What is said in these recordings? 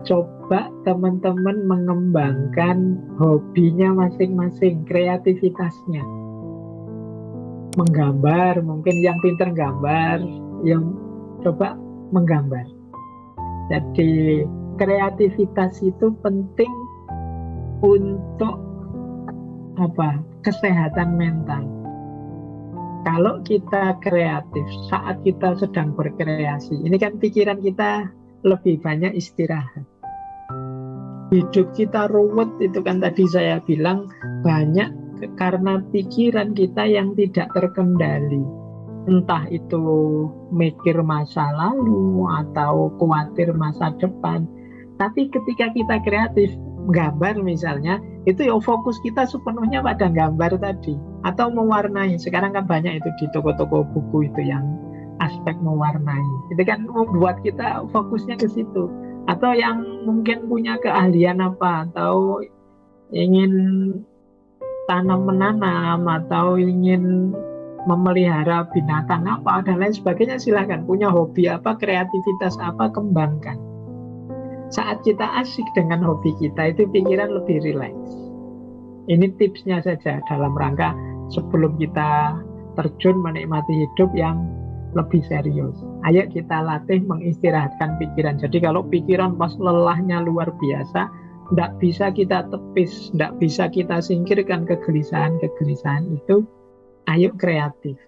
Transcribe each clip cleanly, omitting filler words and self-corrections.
Coba teman-teman mengembangkan hobinya masing-masing, kreativitasnya. Menggambar, mungkin yang pintar gambar, yang coba menggambar. Jadi kreativitas itu penting untuk kesehatan mental. Kalau kita kreatif saat kita sedang berkreasi, ini kan pikiran kita lebih banyak istirahat. Hidup kita ruwet, itu kan tadi saya bilang banyak karena pikiran kita yang tidak terkendali. Entah itu mikir masa lalu atau khawatir masa depan. Tapi ketika kita kreatif, gambar misalnya, itu ya fokus kita sepenuhnya pada gambar tadi. Atau mewarnai, sekarang kan banyak itu di toko-toko buku itu yang aspek mewarnai. Itu kan membuat kita fokusnya ke situ. Atau yang mungkin punya keahlian atau ingin tanam menanam, atau ingin memelihara binatang dan lain sebagainya, silakan. Punya hobi kreativitas kembangkan. Saat kita asik dengan hobi kita, itu pikiran lebih rileks. Ini tipsnya saja dalam rangka sebelum kita terjun menikmati hidup yang lebih serius. Ayo kita latih mengistirahatkan pikiran. Jadi kalau pikiran pas lelahnya luar biasa, tidak bisa kita tepis, tidak bisa kita singkirkan kegelisahan-kegelisahan itu. Ayo kreatif.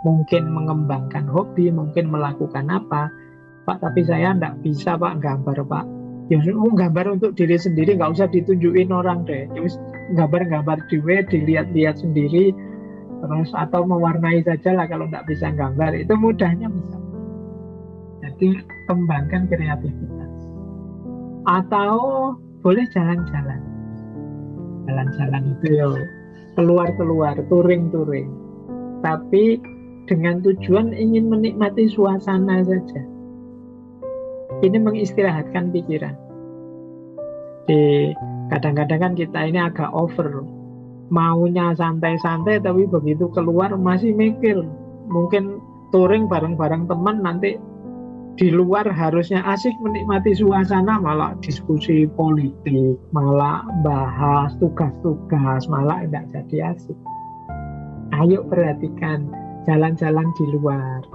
Mungkin mengembangkan hobi, mungkin melakukan apa. Pak, tapi saya tidak bisa Pak gambar Pak. Ya gambar untuk diri sendiri, nggak usah ditunjukin orang deh. Gambar-gambar dilihat-lihat sendiri. Terus atau mewarnai saja lah kalau nggak bisa gambar. Itu mudahnya bisa. Jadi kembangkan kreativitas. Atau boleh jalan-jalan. Jalan-jalan itu ya keluar-keluar, touring-touring. Tapi dengan tujuan ingin menikmati suasana saja. Ini mengistirahatkan pikiran. Kadang-kadang kan kita ini agak over. Maunya santai-santai, tapi begitu keluar masih mikir. Mungkin touring bareng-bareng teman, nanti di luar harusnya asik menikmati suasana, malah diskusi politik, malah bahas tugas-tugas, malah tidak jadi asik. Ayo perhatikan jalan-jalan di luar,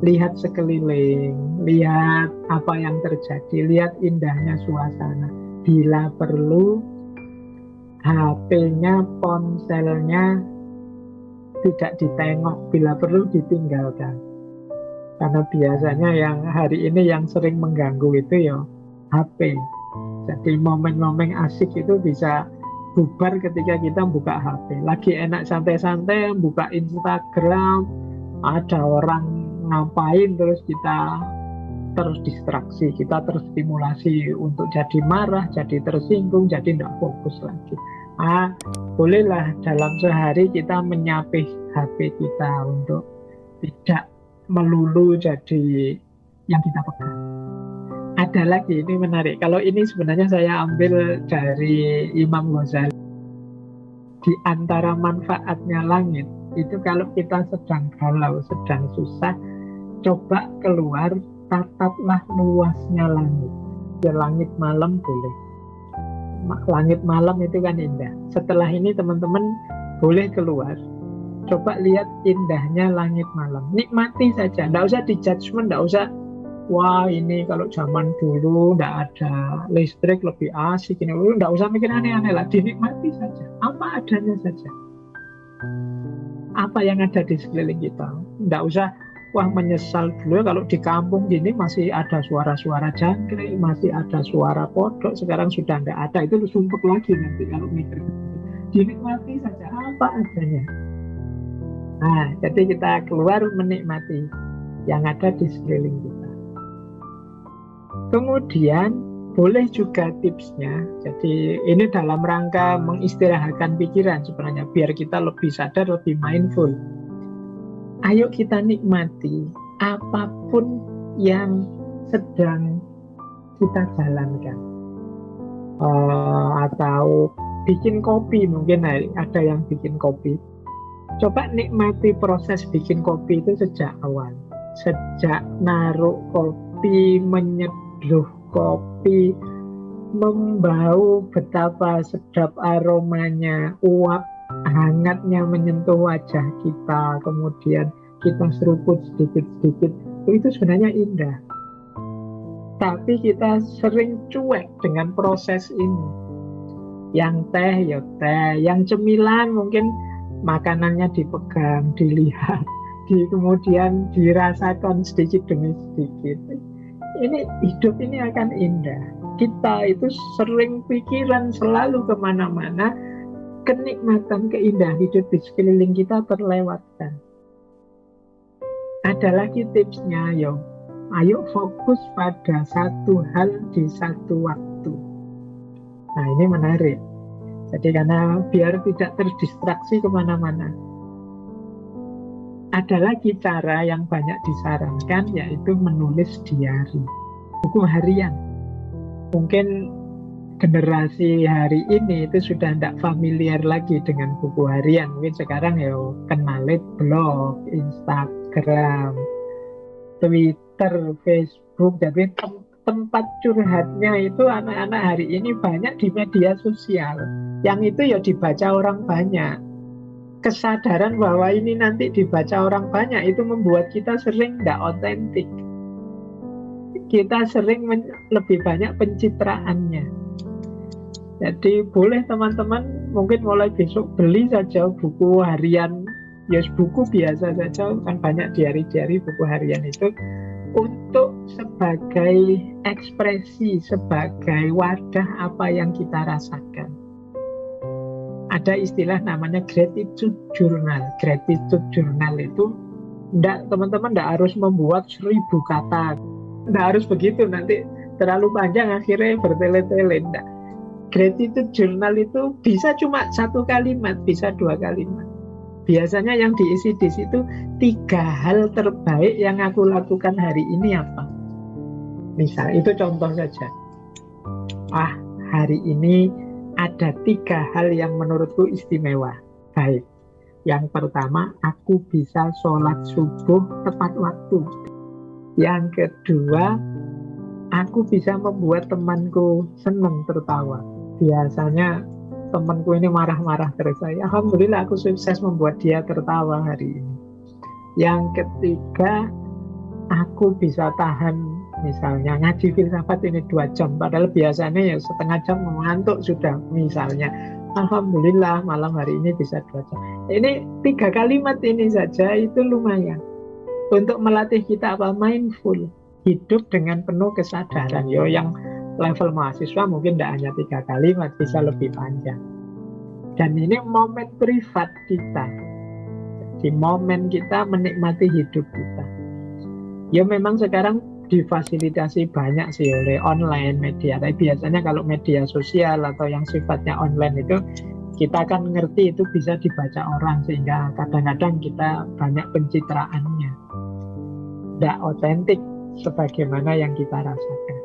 lihat sekeliling, lihat apa yang terjadi, lihat indahnya suasana. Bila perlu, HP-nya, ponselnya tidak ditengok, bila perlu ditinggalkan. Karena biasanya yang hari ini yang sering mengganggu itu ya HP. Jadi momen-momen asik itu bisa bubar ketika kita buka HP. Lagi enak santai-santai, buka Instagram, ada orang ngapain, terus kita terus distraksi, kita terstimulasi untuk jadi marah, jadi tersinggung, jadi tidak fokus lagi. Bolehlah dalam sehari kita menyapih HP kita untuk tidak melulu jadi yang kita pegang. Ada lagi, ini menarik. Kalau ini sebenarnya saya ambil dari Imam Ghazali. Di antara manfaatnya langit, itu kalau kita sedang galau, sedang susah, coba keluar, tataplah luasnya langit. Ya, langit malam boleh. Langit malam itu kan indah. Setelah ini teman-teman boleh keluar, coba lihat indahnya langit malam. Nikmati saja, tidak usah di-judgment, tidak usah wah ini kalau zaman dulu tidak ada listrik lebih asik, ini tidak usah mikir aneh-aneh lah. Dinikmati saja, apa adanya saja, apa yang ada di sekeliling kita. Tidak usah wah menyesal dulu kalau di kampung gini masih ada suara-suara jangkrik, masih ada suara kodok, sekarang sudah tidak ada. Itu sumpek lagi nanti kalau mikir. Dinikmati saja apa adanya. Jadi kita keluar menikmati yang ada di sekeliling kita. Kemudian boleh juga tipsnya, jadi ini dalam rangka mengistirahatkan pikiran sebenarnya, biar kita lebih sadar, lebih mindful. Ayo kita nikmati apapun yang sedang kita jalankan. Atau bikin kopi, mungkin ada yang bikin kopi. Coba nikmati proses bikin kopi itu sejak awal. Sejak naruh kopi, menyeduh kopi, membau betapa sedap aromanya, uap hangatnya menyentuh wajah kita, kemudian kita seruput sedikit-sedikit, itu sebenarnya indah. Tapi kita sering cuek dengan proses ini. Yang teh ya teh, yang cemilan mungkin makanannya dipegang, dilihat, kemudian dirasakan sedikit demi sedikit. Ini hidup ini akan indah. Kita itu sering pikiran selalu kemana-mana, kenikmatan, keindahan hidup di sekeliling kita terlewatkan. Ada lagi tipsnya, ayo fokus pada satu hal di satu waktu. Nah, ini menarik. Jadi karena biar tidak terdistraksi kemana-mana. Ada lagi cara yang banyak disarankan, yaitu menulis diari, buku harian. Mungkin generasi hari ini itu sudah tidak familiar lagi dengan buku harian. Mungkin sekarang kenalin blog, Instagram, Twitter, Facebook. Jadi tempat curhatnya itu anak-anak hari ini banyak di media sosial. Yang itu dibaca orang banyak. Kesadaran bahwa ini nanti dibaca orang banyak itu membuat kita sering tidak otentik. Kita sering lebih banyak pencitraannya. Jadi boleh teman-teman mungkin mulai besok beli saja buku harian, buku biasa saja, kan banyak diari-diari buku harian itu, untuk sebagai ekspresi, sebagai wadah apa yang kita rasakan. Ada istilah namanya gratitude journal. Gratitude journal itu teman-teman tidak harus membuat 1000 kata, tidak harus begitu, nanti terlalu panjang akhirnya bertele-tele. Enggak. Gratitude journal itu bisa cuma 1 kalimat, bisa 2 kalimat. Biasanya yang diisi di situ 3 hal terbaik yang aku lakukan hari ini apa. Misal, itu contoh saja. Hari ini ada 3 hal yang menurutku istimewa. Baik. Yang pertama, aku bisa sholat subuh tepat waktu. Yang kedua, aku bisa membuat temanku senang tertawa. Biasanya temanku ini marah-marah terus. Alhamdulillah aku sukses membuat dia tertawa hari ini. Yang ketiga, aku bisa tahan misalnya ngaji filsafat ini 2 jam, padahal biasanya setengah jam mengantuk sudah misalnya. Alhamdulillah malam hari ini bisa 2 jam. Ini 3 kalimat ini saja itu lumayan untuk melatih kita mindful, hidup dengan penuh kesadaran. Yang level mahasiswa mungkin tidak hanya 3 kalimat, bisa lebih panjang. Dan ini momen privat kita, di momen kita menikmati hidup kita. Memang sekarang difasilitasi banyak sih oleh online media. Tapi biasanya kalau media sosial atau yang sifatnya online itu, kita kan ngerti itu bisa dibaca orang, sehingga kadang-kadang kita banyak pencitraannya, tidak otentik sebagaimana yang kita rasakan.